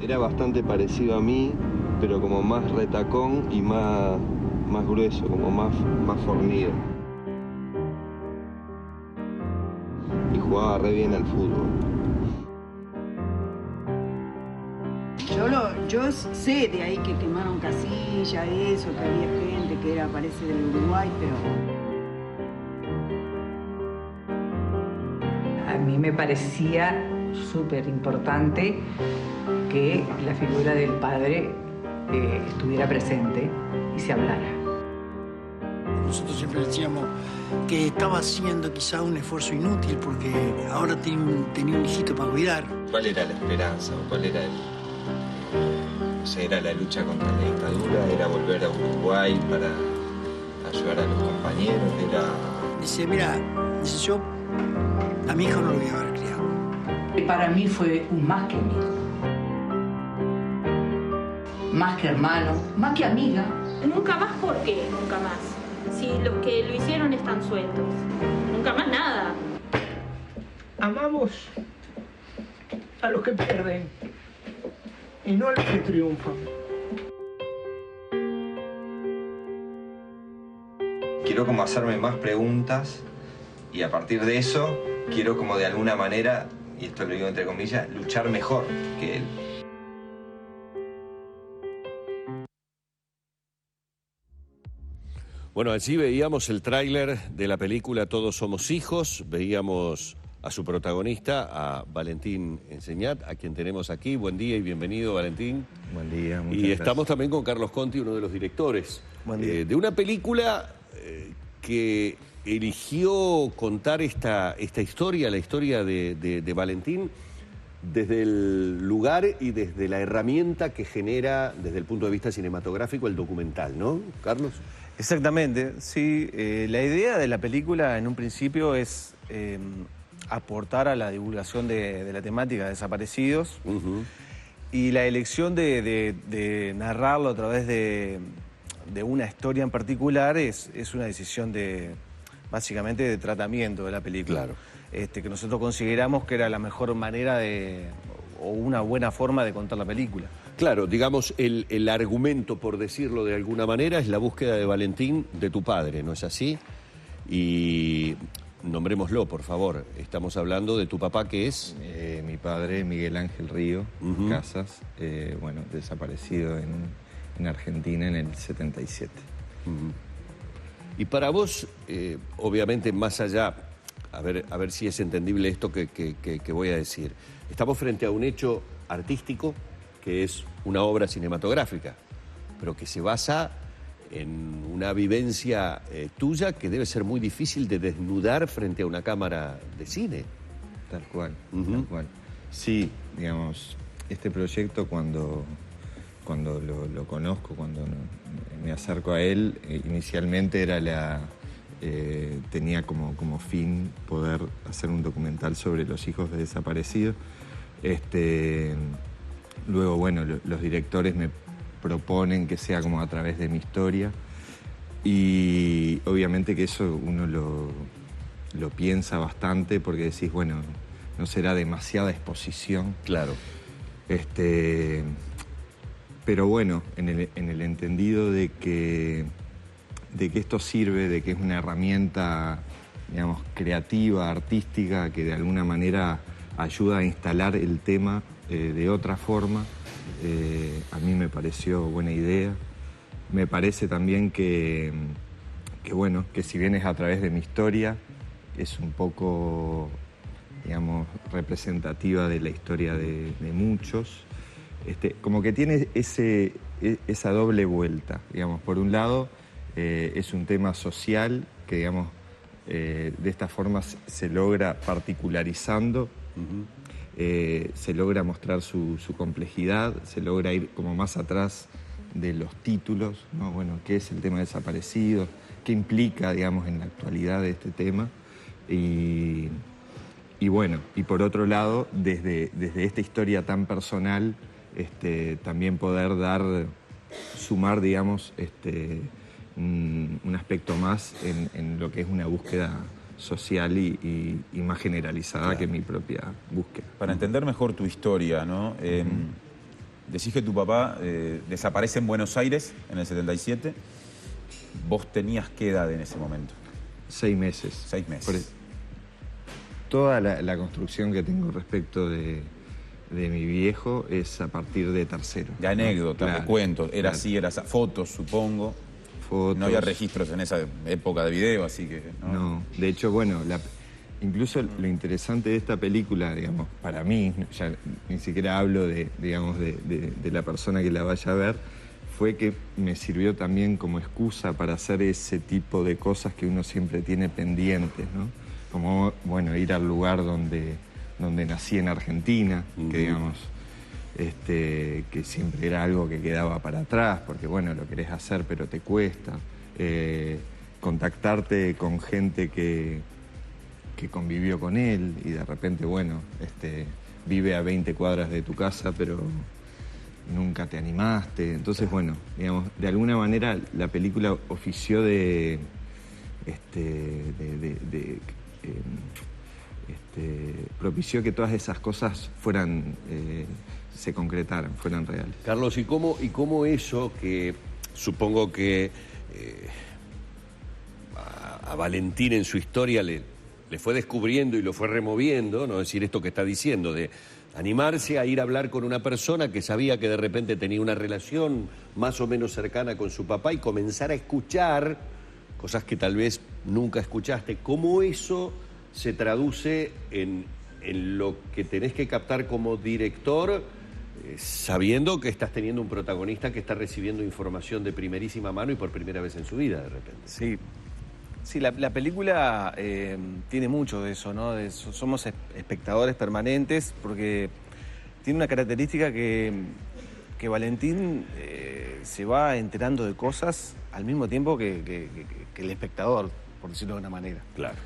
Era bastante parecido a mí, pero como más retacón y más grueso, como más fornido. Y jugaba re bien al fútbol. Yo sé de ahí que quemaron Casilla, eso, que había gente que parece del Uruguay, pero... A mí me parecía súper importante que la figura del padre estuviera presente y se hablara. Nosotros siempre decíamos que estaba haciendo quizá un esfuerzo inútil porque ahora tenía un hijito para cuidar. ¿Cuál era la esperanza o cuál era no sé, era la lucha contra la dictadura? ¿Era volver a Uruguay para ayudar a los compañeros? Dice, mira, yo a mi hijo no lo voy a haber criado. Para mí fue un más que amigo, más que hermano, más que amiga. Nunca más, ¿por qué? Nunca más. Si los que lo hicieron están sueltos. Nunca más nada. Amamos a los que pierden y no a los que triunfan. Quiero como hacerme más preguntas y a partir de eso quiero como de alguna manera, y esto lo digo entre comillas, luchar mejor que él. Bueno, allí veíamos el tráiler de la película Todos somos hijos, veíamos a su protagonista, a Valentín Enseñat, a quien tenemos aquí. Buen día y bienvenido, Valentín. Buen día, muchas Y gracias. estamos también con Carlos Conti, uno de los directores, Buen día. de una película que eligió contar esta historia, la historia de Valentín, desde el lugar y desde la herramienta que genera, desde el punto de vista cinematográfico, el documental, ¿no, Carlos? Exactamente, sí. La idea de la película en un principio es aportar a la divulgación de la temática de desaparecidos. Y la elección de narrarlo a través de una historia en particular es una decisión básicamente de tratamiento de la película. Claro. Que nosotros consideramos que era la mejor manera o una buena forma de contar la película. Claro, digamos, el argumento, por decirlo de alguna manera, es la búsqueda de Valentín de tu padre, ¿no es así? Y nombrémoslo, por favor. Estamos hablando de tu papá, que es... Mi padre, Miguel Ángel Río Casas, bueno, desaparecido en Argentina en el 77. Y para vos, obviamente, más allá, a ver si es entendible esto que voy a decir. Estamos frente a un hecho artístico, que es una obra cinematográfica, pero que se basa en una vivencia tuya que debe ser muy difícil de desnudar frente a una cámara de cine. Tal cual, tal cual. Sí, digamos, este proyecto cuando lo conozco, cuando me acerco a él, inicialmente tenía como fin poder hacer un documental sobre los hijos de desaparecidos. Luego, bueno, los directores me proponen que sea como a través de mi historia y obviamente que eso uno lo piensa bastante porque decís, bueno, no será demasiada exposición. Claro. Pero bueno, en el entendido de que esto sirve, de que es una herramienta, digamos, creativa, artística, que de alguna manera ayuda a instalar el tema de otra forma, a mí me pareció buena idea. Me parece también que bueno, que si bien es a través de mi historia, es un poco, digamos, representativa de la historia de muchos. Como que tiene esa doble vuelta, digamos. Por un lado, es un tema social que, digamos, de esta forma se logra particularizando, se logra mostrar su complejidad, se logra ir como más atrás de los títulos, ¿no? Bueno, ¿qué es el tema de desaparecidos? ¿Qué implica, digamos, en la actualidad de este tema? Y bueno, y por otro lado, desde esta historia tan personal, también poder sumar, digamos, un aspecto más en lo que es una búsqueda social y más generalizada, claro, que mi propia búsqueda. Para entender mejor tu historia, ¿no? decís que tu papá desaparece en Buenos Aires en el 77. ¿Vos tenías qué edad en ese momento? 6 meses. 6 meses. Toda la construcción que tengo respecto de mi viejo es a partir de tercero. De anécdotas, Claro, de cuentos. Era claro. así, era así. Fotos, supongo. Fotos. No había registros en esa época de video, así que... No, de hecho, bueno, incluso lo interesante de esta película, digamos, para mí, ya ni siquiera hablo digamos, de la persona que la vaya a ver, fue que me sirvió también como excusa para hacer ese tipo de cosas que uno siempre tiene pendientes, ¿no? Como, bueno, ir al lugar donde nací en Argentina, que digamos, que siempre era algo que quedaba para atrás, porque bueno, lo querés hacer pero te cuesta. Contactarte con gente que convivió con él y de repente, bueno, vive a 20 cuadras de tu casa, pero nunca te animaste. Entonces, bueno, digamos, de alguna manera la película ofició propició que todas esas cosas se concretaran, fueran reales. Carlos, ¿y cómo eso que supongo que a Valentín en su historia le fue descubriendo y lo fue removiendo, no decir esto que está diciendo, de animarse a ir a hablar con una persona que sabía que de repente tenía una relación más o menos cercana con su papá y comenzar a escuchar cosas que tal vez nunca escuchaste? ¿Cómo eso se traduce en lo que tenés que captar como director, sabiendo que estás teniendo un protagonista que está recibiendo información de primerísima mano y por primera vez en su vida de repente? Sí, la película tiene mucho de eso, ¿no? Somos espectadores permanentes porque tiene una característica que Valentín se va enterando de cosas al mismo tiempo que el espectador, por decirlo de una manera. Claro.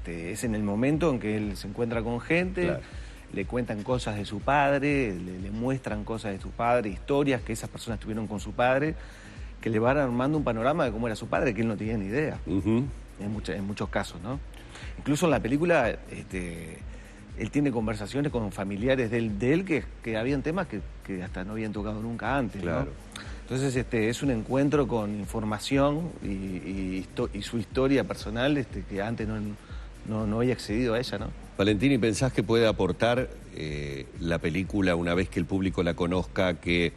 Es en el momento en que él se encuentra con gente, claro, le cuentan cosas de su padre, le muestran cosas de su padre, historias que esas personas tuvieron con su padre, que le van armando un panorama de cómo era su padre, que él no tenía ni idea, en muchos casos, ¿no? Incluso en la película, él tiene conversaciones con familiares de él que habían temas que hasta no habían tocado nunca antes, claro, ¿no? Entonces es un encuentro con información y su historia personal que antes no había accedido a ella, ¿no? Valentín, ¿y pensás que puede aportar la película una vez que el público la conozca, que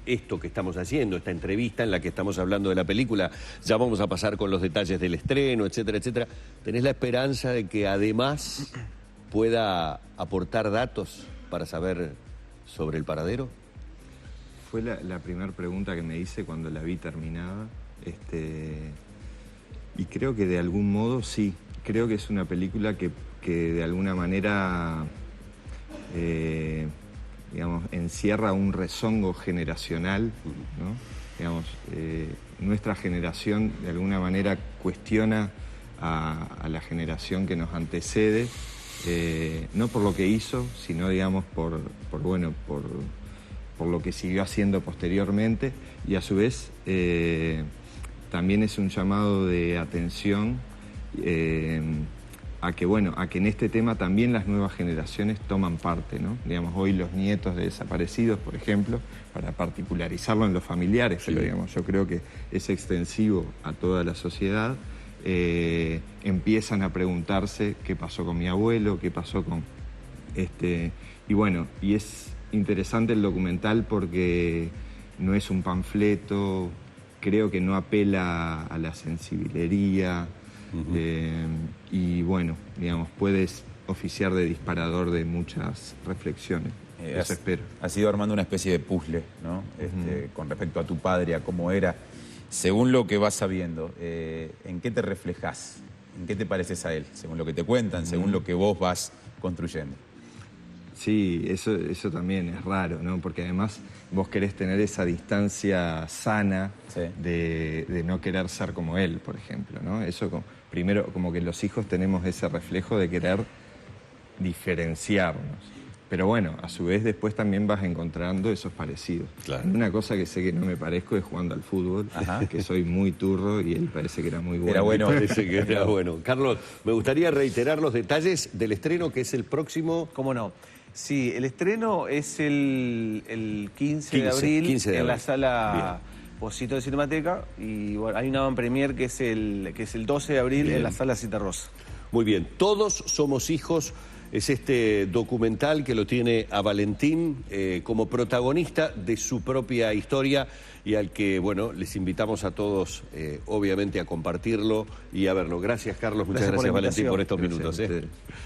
esto que estamos haciendo, esta entrevista en la que estamos hablando de la película, ya vamos a pasar con los detalles del estreno, etcétera, etcétera? ¿Tenés la esperanza de que además pueda aportar datos para saber sobre el paradero? Fue la primera pregunta que me hice cuando la vi terminada, y creo que de algún modo sí. Creo que es una película que de alguna manera digamos, encierra un rezongo generacional, ¿no? Digamos, nuestra generación de alguna manera cuestiona a la generación que nos antecede, no por lo que hizo, sino digamos por lo que siguió haciendo posteriormente, y a su vez también es un llamado de atención a que en este tema también las nuevas generaciones toman parte, ¿no? Digamos, hoy los nietos de desaparecidos, por ejemplo, para particularizarlo en los familiares, sí, pero digamos, yo creo que es extensivo a toda la sociedad, empiezan a preguntarse qué pasó con mi abuelo, qué pasó con... y es interesante el documental porque no es un panfleto, creo que no apela a la sensibilería, y bueno, digamos, puedes oficiar de disparador de muchas reflexiones. Eso espero. Has ido armando una especie de puzzle, ¿no? Con respecto a tu padre, a cómo era. Según lo que vas sabiendo, ¿en qué te reflejás? ¿En qué te pareces a él? Según lo que te cuentan, según lo que vos vas construyendo. Sí, eso también es raro, ¿no? Porque además vos querés tener esa distancia sana, sí, de no querer ser como él, por ejemplo, ¿no? Eso primero, como que los hijos tenemos ese reflejo de querer diferenciarnos. Pero bueno, a su vez después también vas encontrando esos parecidos. Claro. Una cosa que sé que no me parezco es jugando al fútbol, que soy muy turro y él parece que era muy bueno. Era bueno. Parece que era bueno. Carlos, me gustaría reiterar los detalles del estreno, que es el próximo... ¿Cómo no? Sí, el estreno es el 15 de abril 15 de en la abril. sala Posito de Cinemateca. Y bueno, hay una avant premier que es el 12 de abril en la sala Cita Rosa. Muy bien, Todos somos hijos es este documental que lo tiene a Valentín como protagonista de su propia historia y al que, bueno, les invitamos a todos, obviamente, a compartirlo y a verlo. Gracias, Carlos. Muchas gracias, Valentín, por estos minutos.